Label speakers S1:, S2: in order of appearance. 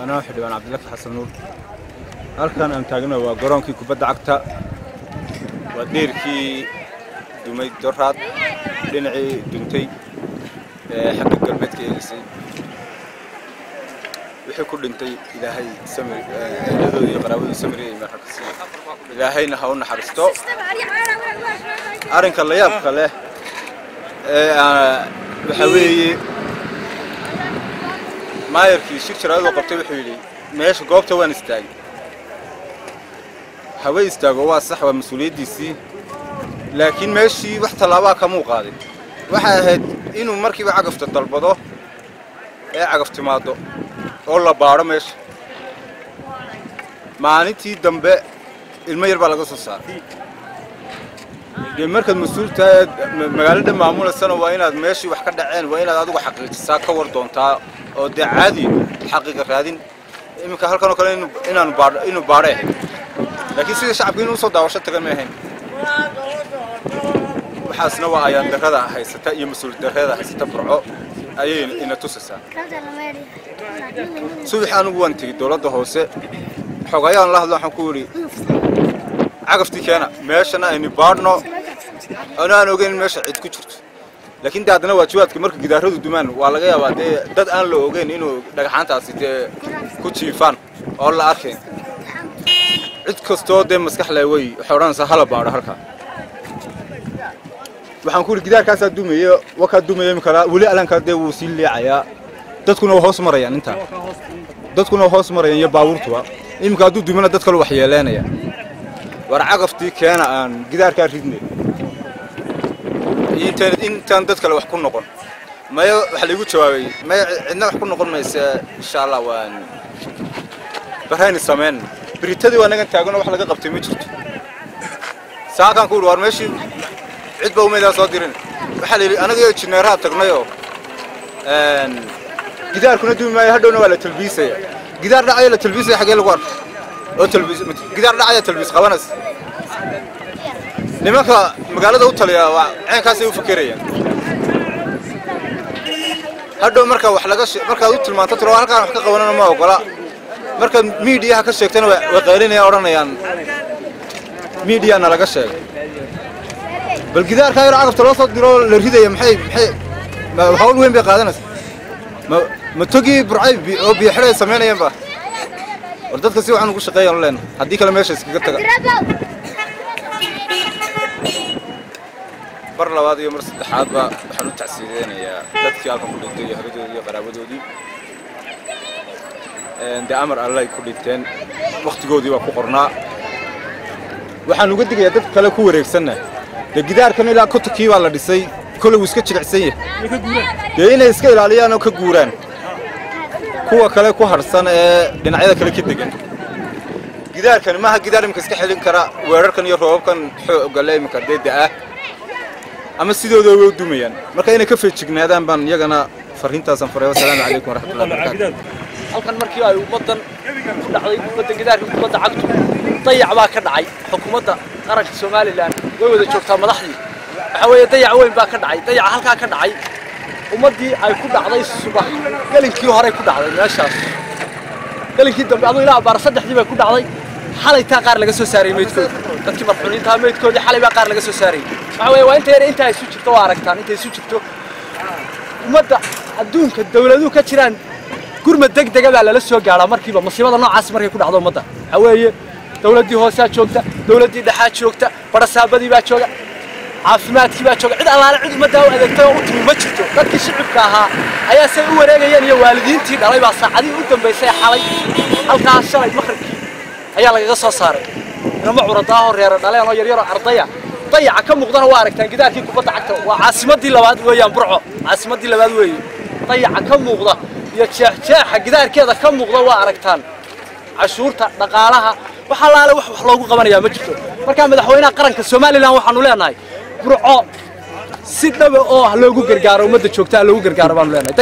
S1: أنا حلوان عبد الله حسن نور. halkan aan taagno waa garoonkii kubadda cagta waa dheerkii dumay doraad dhinacii duntay xagga galbeedka eegisay wixii ku dhintay ilaahay samir eedadooda iyo qaraabadooda samiriyay markaasi ilaahayna ha u naxariisto arrinka la yaabka leh waxa weeye maayarkii shir jaraado qabtay wuxuu yiri meesha goobta waan istaagay هواي استاجوا صح ومسؤوليتي لكن ماشي واحد طلبها كمو قادم واحد إنه مركب عقفت الطلبة عقفت ماضو والله بارمش معناتي دنباء المير بالقصة صار المركز مسؤول تا مقالة معمولة السنة وين ماشي وحكي عين وين هذا حقيقة ساكا وردون تا ده عادي حقيقة هذين يمكن هالكانوا كلام إنه باره لكن سيد الشعب كانوا صدّوا وشتى كمان وحاسنا وعيان ده هاي ستة يمسول ده هاي ستة برعو أيه إن توسسا سبحان وانتي الدولة ده هوسة حقيقة الله حكوري عقفتي كنا ماشنا إني بارنا أنا نوجين ماشي عد كتشرت لكن ده عندنا وجوات كمرك جداره الدمان وعلى جاي بعد ده أنا لوجين إنه ده حانت عصيته كتشي فان الله أخي cid kastoo de maskax leh way xoraan sahala baaro halka waxaan ku gidaarkaas duumeeyo waka duumeeyo kala wali alanka de uu si leecaya dadkuna hoos marayaan inta dadkuna hoos marayaan iyo baabuurtuba imka haduu duumana dad kale wax yeelanaya war caqafti keena aan gidaarka ridnay intaan dad kale wax ku noqon ma wax lagu jawaabay ma cidna wax ku noqon maysa insha Allah waan barayna sameyn بريتدي وأنا كنت أقول واحد لقى قبتي مجرد ساعة كان كل وار ماشي عد بوميدا صادرين بحالي أنا جاي تشنيرات تقنيه جدار كنا دوم ما يهدونه ولا تلبيسه جدار لا عيله تلبيسه حق الغرب أو تلبيس جدار لا عيله تلبيس خوانس لماك مقالة أوتل يا عين كاسي وفكرية هدو مركب وحلقش مركب أوتل ما تطلع أنا كان حقق وانا ما وقلا marka media ka sheegtana way qeylinaya oranayaan media na laga sheegay bal gidaarka yar caqabta loo soo diro la ridayo maxay hawl weyn bay qaadanaysaa ma togi burcay oo biixray sameynayaan ba war dadka si waxaan ugu shaqeeyaan leen hadii kale meesha iskaga taga bar labaad iyo mar saddexaad ba waxaan u tacsiideynaya dadkii halkan ku dhintay haradoodii iyo qaraabadoodii ده أمر الله يكون للتين وقت جودي وكقرنا وحن وجد جي دت كلا كوريك سنة ده جدار كان لا كنت كي ولا دسي كل وسكت عسية ده هنا يسكيل عليه أنا كجوران هو كلا كهر سنة لنعيد كلا كده جن جدار كان ما هالجدار يمكن سكحلين كرا ورر كان يروح كان قال لي مكدد ده أما السيدو ده ودوميان ما كان يكفي تشجنا هذا بان يجنا فرحين تاسم والسلام عليكم ورحمة الله وبركاته
S2: halkan markii ay ummadan ku dhacday ummadan gidaarka kubadda cagtu dayac baa ka dhacay xukuumadda qaranka Soomaaliland way wada joogtaa madaxdii waxa weeye dayac weyn baa ka dhacay dayac halka ka dhacay ummadii ay ku dhacday subax galinkii hore ku dhacday meeshaas galinkii dambe adoo ilaa baar saddexdii bay ku dhacday xalay taa qaar laga soo saaray meedkood dadkii marxuuniinta meedkoodii xalay baa qaar laga soo saaray waxa weeye waa inta ay isu jirto waa aragtaan inta isu jirto ummadda adduunka dawladuhu ka jiraan gurmad degdeg ah la soo gaaraa markiiba musiibada noocaas markay ku dhacdo ummadda waxa weeye dawladii hoose joogta dawladii dhexe joogta barasaabadii baa jooga caafimaadkii baa jooga cid allaale cid ummadda u adeegtay oo u timi ma jirto dadkii shicibka ahaa ayaa say u wareegayeen iyo waalidiintii dhalay baa saacadii u dambeysay xalay halkaas shalay maqribkii ayaa laga soo saaray inama curadaha reer dhaleen oo yar ardaya dayaca ka muuqdana waa aragtaan gidaarkii kubadda cagta waa caasimadii labaad weeyaan burco caasimadii labaad weeye dayaca ka muuqda يا جدار كذا كم مغضى وأركتان عشورته دقالها وحلال wax loogu qabanaya ma jirto marka madaxweynaha qaranka Soomaaliland waxaan u leenahay burco si dhab ah loogu gargaaro umada joogta loogu gargaaro baan u leenahay